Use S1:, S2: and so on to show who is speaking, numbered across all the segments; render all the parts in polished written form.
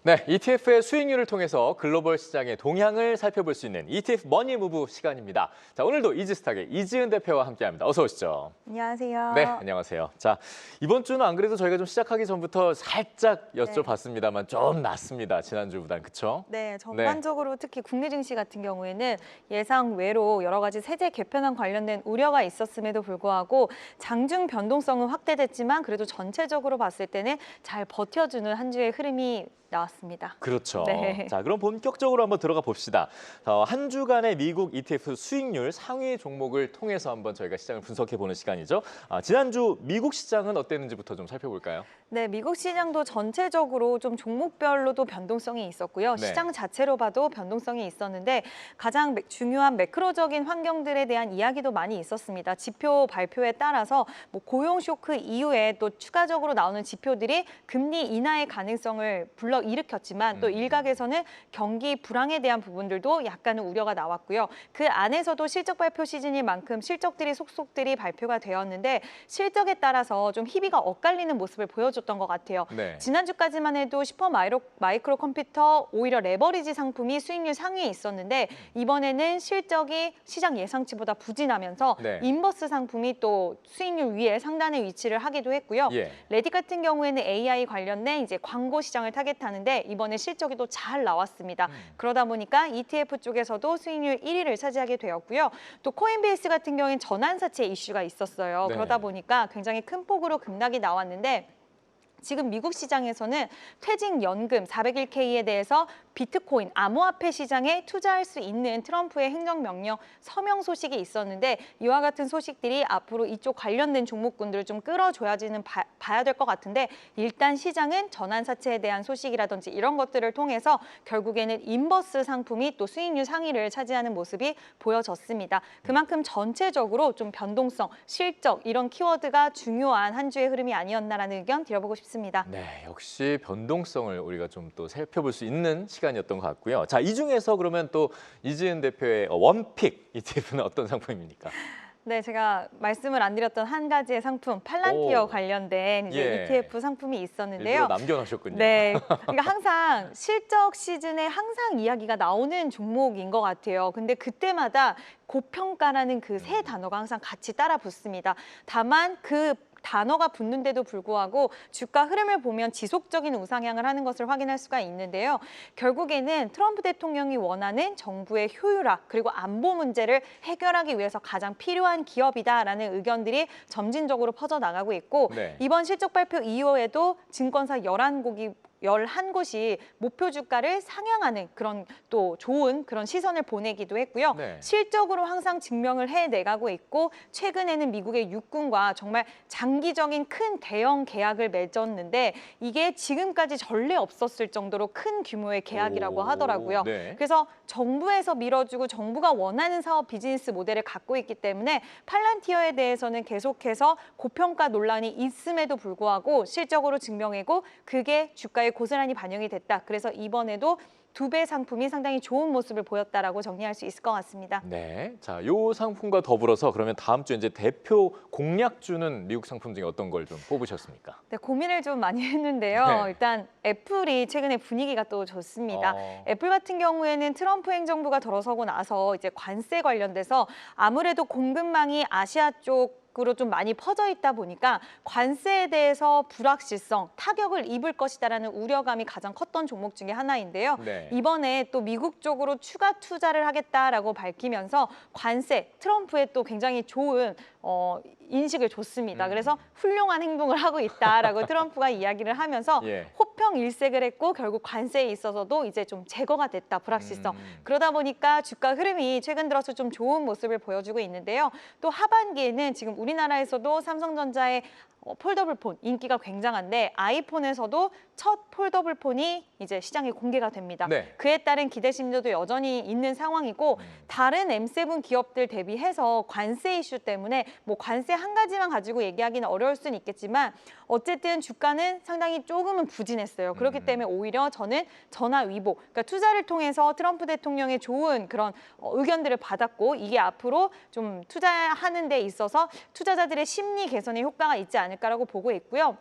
S1: 네, ETF의 수익률을 통해서 글로벌 시장의 동향을 살펴볼 수 있는 ETF 머니 무브 시간입니다. 자, 오늘도 이지스탁의 이지은 대표와 함께합니다. 어서 오시죠.
S2: 안녕하세요.
S1: 네, 안녕하세요. 자, 이번 주는 안 그래도 저희가 좀 시작하기 전부터 살짝 여쭤봤습니다만 좀 낮습니다. 지난주보단, 그렇죠?
S2: 네, 전반적으로 특히 국내 증시 같은 경우에는 예상 외로 여러 가지 세제 개편안 관련된 우려가 있었음에도 불구하고 장중 변동성은 확대됐지만 그래도 전체적으로 봤을 때는 잘 버텨주는 한 주의 흐름이 나왔습니다.
S1: 그렇죠.
S2: 네.
S1: 자, 그럼 본격적으로 한번 들어가 봅시다. 한 주간의 미국 ETF 수익률 상위 종목을 통해서 한번 저희가 시장을 분석해보는 시간이죠. 지난주 미국 시장은 어땠는지부터 좀 살펴볼까요?
S2: 네, 미국 시장도 전체적으로 좀 종목별로도 변동성이 있었고요.
S1: 네.
S2: 시장 자체로 봐도 변동성이 있었는데 가장 중요한 매크로적인 환경들에 대한 이야기도 많이 있었습니다. 지표 발표에 따라서 뭐 고용 쇼크 이후에 또 추가적으로 나오는 지표들이 금리 인하의 가능성을 불러일으켰지만 또 일각에서는 경기 불황에 대한 부분들도 약간은 우려가 나왔고요. 그 안에서도 실적 발표 시즌인 만큼 실적들이 속속들이 발표가 되었는데 실적에 따라서 좀 희비가 엇갈리는 모습을 보여줬던 것 같아요.
S1: 네.
S2: 지난주까지만 해도 슈퍼 마이크로 컴퓨터 오히려 레버리지 상품이 수익률 상위에 있었는데 이번에는 실적이 시장 예상치보다 부진하면서
S1: 네.
S2: 인버스 상품이 또 수익률 위에 상단에 위치를 하기도 했고요.
S1: 예.
S2: 레딧 같은 경우에는 AI 관련된 이제 광고 시장을 타겟하는데 이번에 실적이 또 잘 나왔습니다. 그러다 보니까 ETF 쪽에서도 수익률 1위를 차지하게 되었고요. 또 코인베이스 같은 경우에는 전환사채 이슈가 있었어요.
S1: 네.
S2: 그러다 보니까 굉장히 큰 폭으로 급락이 나왔는데 지금 미국 시장에서는 퇴직연금 401K에 대해서 비트코인, 암호화폐 시장에 투자할 수 있는 트럼프의 행정명령 서명 소식이 있었는데 이와 같은 소식들이 앞으로 이쪽 관련된 종목군들을 좀 끌어줘야지는 봐야 될 것 같은데 일단 시장은 전환사채에 대한 소식이라든지 이런 것들을 통해서 결국에는 인버스 상품이 또 수익률 상위를 차지하는 모습이 보여졌습니다. 그만큼 전체적으로 좀 변동성, 실적 이런 키워드가 중요한 한 주의 흐름이 아니었나라는 의견 드려보고 싶습니다.
S1: 네, 역시 변동성을 우리가 좀 또 살펴볼 수 있는 시간이었던 것 같고요. 자, 이 중에서 그러면 또 이지은 대표의 원픽 ETF는 어떤 상품입니까?
S2: 네, 제가 말씀을 안 드렸던 한 가지의 상품, 팔란티어 관련된 이제 ETF 상품이 있었는데요.
S1: 일부러 남겨놓으셨군요.
S2: 네, 그러니까 항상 실적 시즌에 항상 이야기가 나오는 종목인 것 같아요. 근데 그때마다 고평가라는 그 세 단어가 항상 같이 따라 붙습니다. 다만 그 단어가 붙는데도 불구하고 주가 흐름을 보면 지속적인 우상향을 하는 것을 확인할 수가 있는데요. 결국에는 트럼프 대통령이 원하는 정부의 효율화 그리고 안보 문제를 해결하기 위해서 가장 필요한 기업이다라는 의견들이 점진적으로 퍼져나가고 있고 이번 실적 발표 이후에도 증권사 11곳이 목표 주가를 상향하는 그런 또 좋은 그런 시선을 보내기도 했고요. 실적으로 항상 증명을 해내가고 있고 최근에는 미국의 육군과 정말 장기적인 큰 대형 계약을 맺었는데 이게 지금까지 전례 없었을 정도로 큰 규모의 계약이라고 하더라고요. 그래서 정부에서 밀어주고 정부가 원하는 사업 비즈니스 모델을 갖고 있기 때문에 팔란티어에 대해서는 계속해서 고평가 논란이 있음에도 불구하고 실적으로 증명하고 그게 주가에 고스란히 반영이 됐다. 그래서 이번에도 2배 상품이 상당히 좋은 모습을 보였다라고 정리할 수 있을 것 같습니다.
S1: 네, 자, 요 상품과 더불어서 그러면 다음 주 이제 대표 공략주는 미국 상품 중에 어떤 걸 좀 뽑으셨습니까?
S2: 네, 고민을 좀 많이 했는데요. 일단 애플이 최근에 분위기가 또 좋습니다. 애플 같은 경우에는 트럼프 행정부가 들어서고 나서 이제 관세 관련돼서 아무래도 공급망이 아시아 쪽으로 좀 많이 퍼져 있다 보니까 관세에 대해서 불확실성, 타격을 입을 것이다라는 우려감이 가장 컸던 종목 중에 하나인데요. 이번에 또 미국 쪽으로 추가 투자를 하겠다라고 밝히면서 관세, 트럼프의 또 굉장히 좋은 인식을 줬습니다. 그래서 훌륭한 행동을 하고 있다라고 트럼프가 이야기를 하면서 호평 일색을 했고 결국 관세에 있어서도 이제 좀 제거가 됐다, 불확실성. 그러다 보니까 주가 흐름이 최근 들어서 좀 좋은 모습을 보여주고 있는데요. 또 하반기에는 지금 우리나라에서도 삼성전자의 폴더블 폰 인기가 굉장한데 아이폰에서도 첫 폴더블 폰이 이제 시장에 공개가 됩니다. 그에 따른 기대심도 여전히 있는 상황이고 다른 M7 기업들 대비해서 관세 이슈 때문에 뭐 관세 한 가지만 가지고 얘기하기는 어려울 수는 있겠지만 어쨌든 주가는 상당히 조금은 부진했어요. 그렇기 때문에 오히려 저는 전화 위복, 그러니까 투자를 통해서 트럼프 대통령의 좋은 그런 의견들을 받았고 이게 앞으로 좀 투자하는 데 있어서 투자자들의 심리 개선에 효과가 있지 않을까라고 보고 있고요.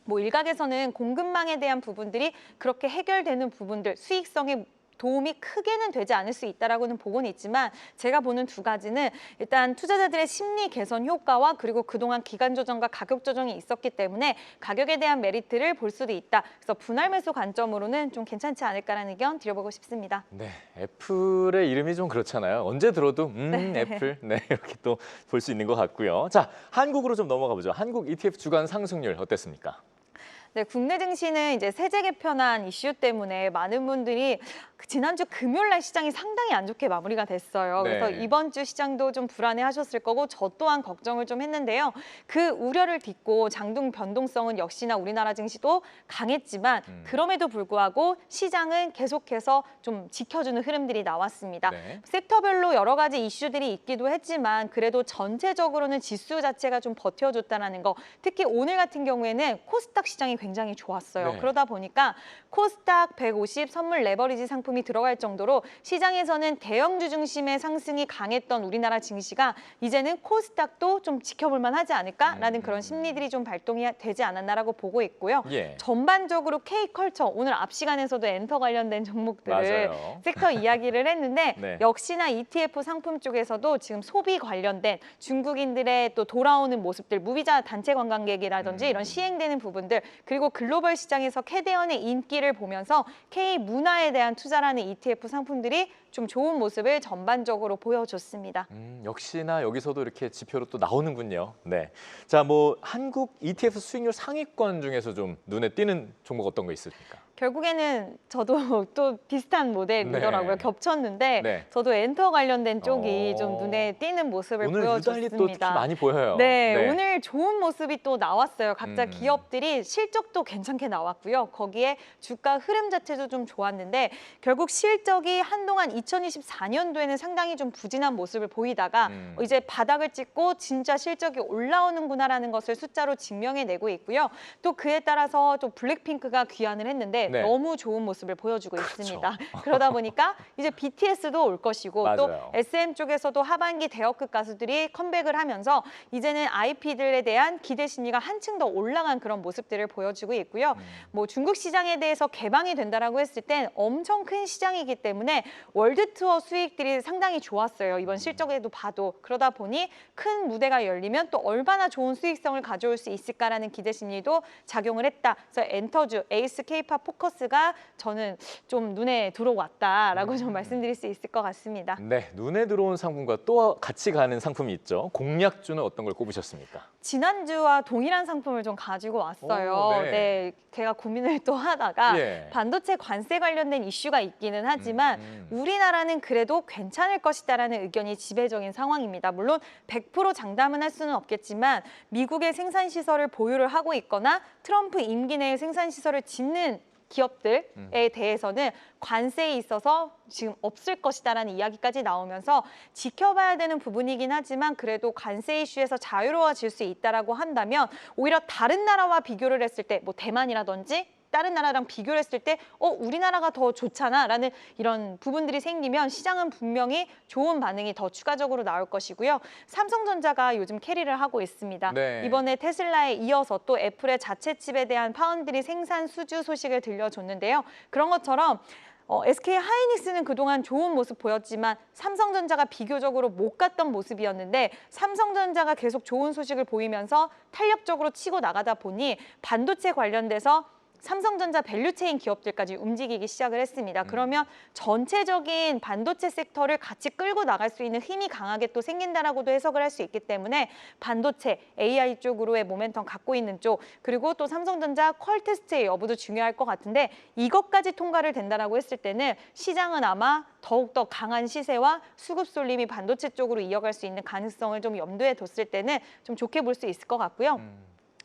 S2: 뭐 일각에서는 공급망에 대한 부분들이 그렇게 해결되는 부분들, 수익성에 도움이 크게는 되지 않을 수 있다라고는 보고는 있지만 제가 보는 두 가지는 일단 투자자들의 심리 개선 효과와 그리고 그동안 기간 조정과 가격 조정이 있었기 때문에 가격에 대한 메리트를 볼 수도 있다. 그래서 분할 매수 관점으로는 좀 괜찮지 않을까라는 의견 드려보고 싶습니다.
S1: 네, 애플의 이름이 좀 그렇잖아요. 언제 들어도 애플 네, 이렇게 또 볼 수 있는 것 같고요. 자, 한국으로 좀 넘어가 보죠. 한국 ETF 주간 상승률 어땠습니까?
S2: 네, 국내 증시는 이제 세제 개편안 이슈 때문에 많은 분들이 지난주 금요일 날 시장이 상당히 안 좋게 마무리가 됐어요.
S1: 네.
S2: 그래서 이번 주 시장도 좀 불안해하셨을 거고 저 또한 걱정을 좀 했는데요. 그 우려를 딛고 장중 변동성은 역시나 우리나라 증시도 강했지만 그럼에도 불구하고 시장은 계속해서 좀 지켜주는 흐름들이 나왔습니다.
S1: 네.
S2: 섹터별로 여러 가지 이슈들이 있기도 했지만 그래도 전체적으로는 지수 자체가 좀 버텨줬다는 거. 특히 오늘 같은 경우에는 코스닥 시장이 굉장히 좋았어요.
S1: 네.
S2: 그러다 보니까 코스닥 150 선물 레버리지 상품이 들어갈 정도로 시장에서는 대형주 중심의 상승이 강했던 우리나라 증시가 이제는 코스닥도 좀 지켜볼 만하지 않을까라는 그런 심리들이 좀 발동이 되지 않았나라고 보고 있고요.
S1: 예.
S2: 전반적으로 K컬처, 오늘 앞 시간에서도 엔터 관련된 종목들을
S1: 맞아요.
S2: 섹터 이야기를 했는데
S1: 네.
S2: 역시나 ETF 상품 쪽에서도 지금 소비 관련된 중국인들의 또 돌아오는 모습들, 무비자 단체 관광객이라든지 이런 시행되는 부분들 그리고 글로벌 시장에서 캐대언의 인기를 보면서 K 문화에 대한 투자라는 ETF 상품들이 좀 좋은 모습을 전반적으로 보여줬습니다.
S1: 역시나 여기서도 이렇게 지표로 또 나오는군요. 네. 자, 뭐 한국 ETF 수익률 상위권 중에서 좀 눈에 띄는 종목 어떤 거 있습니까?
S2: 결국에는 저도 또 비슷한 모델이더라고요.
S1: 네.
S2: 겹쳤는데
S1: 네.
S2: 저도 엔터 관련된 쪽이 좀 눈에 띄는 모습을
S1: 오늘 유달리 또 특히
S2: 보여줬습니다.
S1: 많이 보여요.
S2: 네, 오늘 좋은 모습이 또 나왔어요. 각자
S1: 음.
S2: 기업들이 실적도 괜찮게 나왔고요. 거기에 주가 흐름 자체도 좀 좋았는데 결국 실적이 한동안 2024년도에는 상당히 좀 부진한 모습을 보이다가 이제 바닥을 찍고 진짜 실적이 올라오는구나라는 것을 숫자로 증명해내고 있고요. 또 그에 따라서 또 블랙핑크가 귀환을 했는데
S1: 네.
S2: 너무 좋은 모습을 보여주고
S1: 그렇죠.
S2: 있습니다. 그러다 보니까 이제 BTS도 올 것이고 또
S1: 맞아요.
S2: SM 쪽에서도 하반기 대역급 가수들이 컴백을 하면서 이제는 IP들에 대한 기대 심리가 한층 더 올라간 그런 모습들을 보여주고 있고요. 뭐 중국 시장에 대해서 개방이 된다라고 했을 땐 엄청 큰 시장이기 때문에 월드 투어 수익들이 상당히 좋았어요. 이번 실적에도 봐도 그러다 보니 큰 무대가 열리면 또 얼마나 좋은 수익성을 가져올 수 있을까라는 기대 심리도 작용을 했다. 그래서 엔터주, 에이스 K-팝 포커스가 저는 좀 눈에 들어왔다라고 좀 말씀드릴 수 있을 것 같습니다.
S1: 네, 눈에 들어온 상품과 또 같이 가는 상품이 있죠. 공략주는 어떤 걸 꼽으셨습니까?
S2: 지난주와 동일한 상품을 좀 가지고 왔어요.
S1: 오, 네.
S2: 네, 제가 고민을 또 하다가
S1: 예.
S2: 반도체 관세 관련된 이슈가 있기는 하지만 우리나라는 그래도 괜찮을 것이다라는 의견이 지배적인 상황입니다. 물론 100% 장담은 할 수는 없겠지만 미국의 생산 시설을 보유를 하고 있거나 트럼프 임기 내에 생산 시설을 짓는 기업들에 대해서는 관세에 있어서 지금 없을 것이다라는 이야기까지 나오면서 지켜봐야 되는 부분이긴 하지만 그래도 관세 이슈에서 자유로워질 수 있다라고 한다면 오히려 다른 나라와 비교를 했을 때 뭐 대만이라든지 다른 나라랑 비교를 했을 때 우리나라가 더 좋잖아라는 이런 부분들이 생기면 시장은 분명히 좋은 반응이 더 추가적으로 나올 것이고요. 삼성전자가 요즘 캐리를 하고 있습니다.
S1: 네.
S2: 이번에 테슬라에 이어서 또 애플의 자체 칩에 대한 파운드리 생산 수주 소식을 들려줬는데요. 그런 것처럼 SK 하이닉스는 그동안 좋은 모습 보였지만 삼성전자가 비교적으로 못 갔던 모습이었는데 삼성전자가 계속 좋은 소식을 보이면서 탄력적으로 치고 나가다 보니 반도체 관련돼서 삼성전자 밸류체인 기업들까지 움직이기 시작을 했습니다. 그러면 전체적인 반도체 섹터를 같이 끌고 나갈 수 있는 힘이 강하게 또 생긴다라고도 해석을 할 수 있기 때문에 반도체, AI 쪽으로의 모멘텀 갖고 있는 쪽 그리고 또 삼성전자 퀄 테스트의 여부도 중요할 것 같은데 이것까지 통과를 된다라고 했을 때는 시장은 아마 더욱더 강한 시세와 수급 쏠림이 반도체 쪽으로 이어갈 수 있는 가능성을 좀 염두에 뒀을 때는 좀 좋게 볼 수 있을 것 같고요.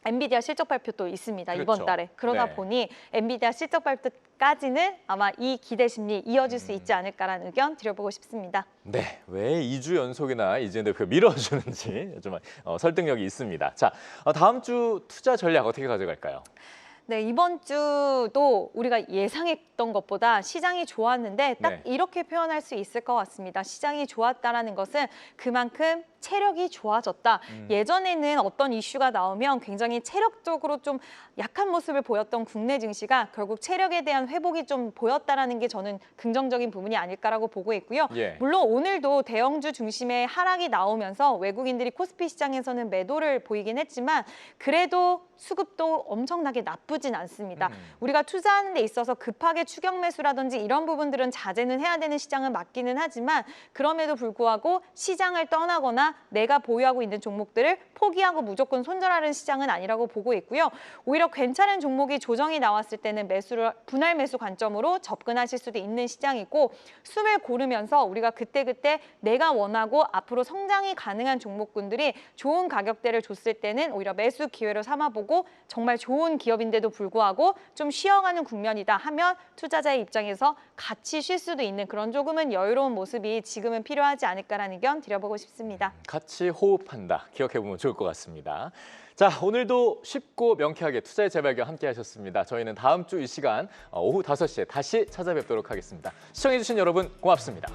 S2: 엔비디아 실적 발표도 있습니다.
S1: 그렇죠.
S2: 이번 달에. 그러다
S1: 네.
S2: 보니 엔비디아 실적 발표까지는 아마 이 기대 심리 이어질 수 있지 않을까라는 의견 드려보고 싶습니다.
S1: 네, 왜 2주 연속이나 이재현 대표 밀어주는지 좀 설득력이 있습니다. 자, 다음 주 투자 전략 어떻게 가져갈까요?
S2: 네, 이번 주도 우리가 예상했던 것보다 시장이 좋았는데 딱
S1: 네.
S2: 이렇게 표현할 수 있을 것 같습니다. 시장이 좋았다라는 것은 그만큼 체력이 좋아졌다. 예전에는 어떤 이슈가 나오면 굉장히 체력적으로 좀 약한 모습을 보였던 국내 증시가 결국 체력에 대한 회복이 좀 보였다라는 게 저는 긍정적인 부분이 아닐까라고 보고 있고요.
S1: 예.
S2: 물론 오늘도 대형주 중심의 하락이 나오면서 외국인들이 코스피 시장에서는 매도를 보이긴 했지만 그래도 수급도 엄청나게 나쁘진 않습니다. 우리가 투자하는 데 있어서 급하게 추격 매수라든지 이런 부분들은 자제는 해야 되는 시장은 맞기는 하지만 그럼에도 불구하고 시장을 떠나거나 내가 보유하고 있는 종목들을 포기하고 무조건 손절하는 시장은 아니라고 보고 있고요. 오히려 괜찮은 종목이 조정이 나왔을 때는 매수를 분할 매수 관점으로 접근하실 수도 있는 시장이고 숨을 고르면서 우리가 그때그때 내가 원하고 앞으로 성장이 가능한 종목군들이 좋은 가격대를 줬을 때는 오히려 매수 기회로 삼아보고 정말 좋은 기업인데도 불구하고 좀 쉬어가는 국면이다 하면 투자자의 입장에서 같이 쉴 수도 있는 그런 조금은 여유로운 모습이 지금은 필요하지 않을까라는 의견 드려보고 싶습니다.
S1: 같이 호흡한다. 기억해보면 좋을 것 같습니다. 자, 오늘도 쉽고 명쾌하게 투자의 재발견 함께 하셨습니다. 저희는 다음 주 이 시간 오후 5시에 다시 찾아뵙도록 하겠습니다. 시청해주신 여러분 고맙습니다.